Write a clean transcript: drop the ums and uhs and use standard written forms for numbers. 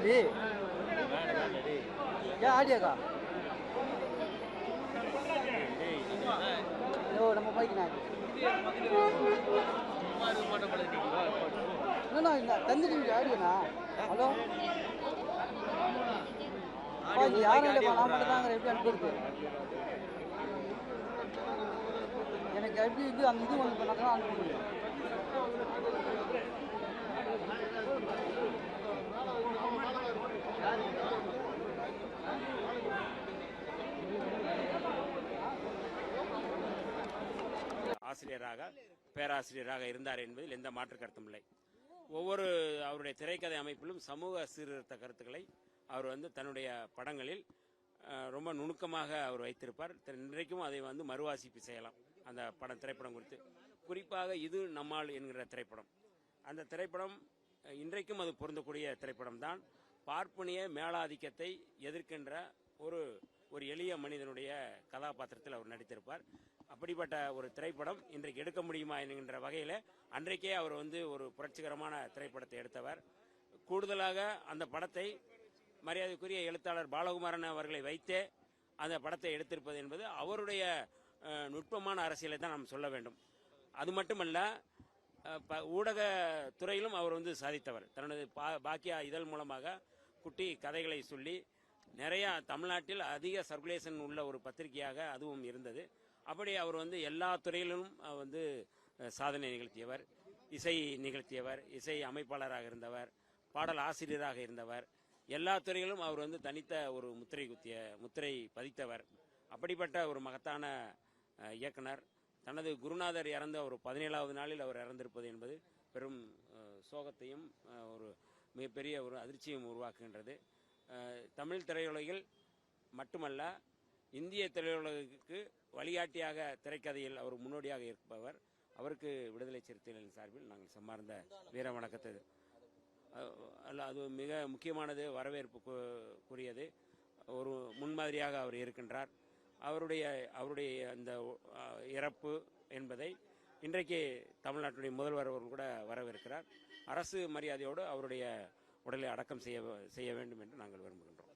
டேய் ஏன் ஆடியாக்கா ஓ நம்ம பைக்ண்ணா இல்லைண்ணா இல்லை தந்துட்டு ஆடியண்ணா ஹலோ யாரும் இல்லைப்பா நான் மட்டும் தாங்க எப்படி அனுப்புறது எனக்கு எப்படி இது அந்த இது ஒன்று பண்ணால் தான் அனுப்ப முடியும் ஆசிரியராக பேராசிரியராக இருந்தார் என்பதில் எந்த மாற்று கருத்தும் இல்லை. ஒவ்வொரு அவருடைய திரைக்கதை அமைப்பிலும் சமூக சீர்திருத்த கருத்துக்களை அவர் தன்னுடைய படங்களில் ரொம்ப நுணுக்கமாக அவர் வைத்திருப்பார். இன்றைக்கும் அதை மறுவாசிப்பு செய்யலாம். அந்த திரைப்படம் குறித்து குறிப்பாக இது நம்மால் என்கிற திரைப்படம், அந்த திரைப்படம் இன்றைக்கும் அது பொருந்தக்கூடிய திரைப்படம் தான். பார்ப்பனிய மேலாதிக்கத்தை எதிர்க்கின்ற ஒரு எளிய மனிதனுடைய கதாபாத்திரத்தில் அவர் நடித்திருப்பார். அப்படிப்பட்ட ஒரு திரைப்படம் இன்றைக்கு எடுக்க முடியுமா என்கின்ற வகையில் அன்றைக்கே அவர் ஒரு புரட்சிகரமான திரைப்படத்தை எடுத்தவர். கூடுதலாக அந்த படத்தை மரியாதைக்குரிய எழுத்தாளர் பாலகுமாரன் அவர்களை வைத்தே அந்த படத்தை எடுத்திருப்பது என்பது அவருடைய நுட்பமான அரசியலை தான் நாம் சொல்ல வேண்டும். அது மட்டுமல்ல, ஊடக துறையிலும் அவர் சாதித்தவர். தன்னுடைய பாக்கியா இதழ் மூலமாக குட்டி கதைகளை சொல்லி நிறைய தமிழ்நாட்டில் அதிக சர்க்குலேஷன் உள்ள ஒரு பத்திரிகையாக அதுவும் இருந்தது. அப்படி அவர் எல்லா துறையிலும் சாதனை நிகழ்த்தியவர். இசை நிகழ்த்தியவர், இசை அமைப்பாளராக இருந்தவர், பாடல் ஆசிரியராக இருந்தவர். எல்லா துறையிலும் அவர் தனித்த ஒரு முத்திரை பதித்தவர். அப்படிப்பட்ட ஒரு மகத்தான இயக்குனர். தனது குருநாதர் இறந்த ஒரு 17வது நாளில் அவர் இறந்திருப்பது என்பது பெரும் சோகத்தையும் ஒரு மிகப்பெரிய ஒரு அதிர்ச்சியும் உருவாக்குகின்றது. தமிழ் திரையுலகில் மட்டுமல்ல, இந்திய திரையுலகுக்கு வழிகாட்டியாக திரைக்கதையில் அவர் முன்னோடியாக இருப்பவர். அவருக்கு விடுதலை சிறுத்தைகளின் சார்பில் நாங்கள் சம்மார்ந்த வீர வணக்கத்தை அது மிக முக்கியமானது, வரவேற்புக்குரியது. ஒரு முன்மாதிரியாக அவர் இருக்கின்றார். அவருடைய அந்த இறப்பு என்பதை இன்றைக்கு தமிழ்நாட்டுடைய முதல்வர் அவர்கள் கூட வரவேற்கிறார். அரசு மரியாதையோடு அவருடைய உடலை அடக்கம் செய்ய வேண்டும் என்று நாங்கள் விரும்புகின்றோம்.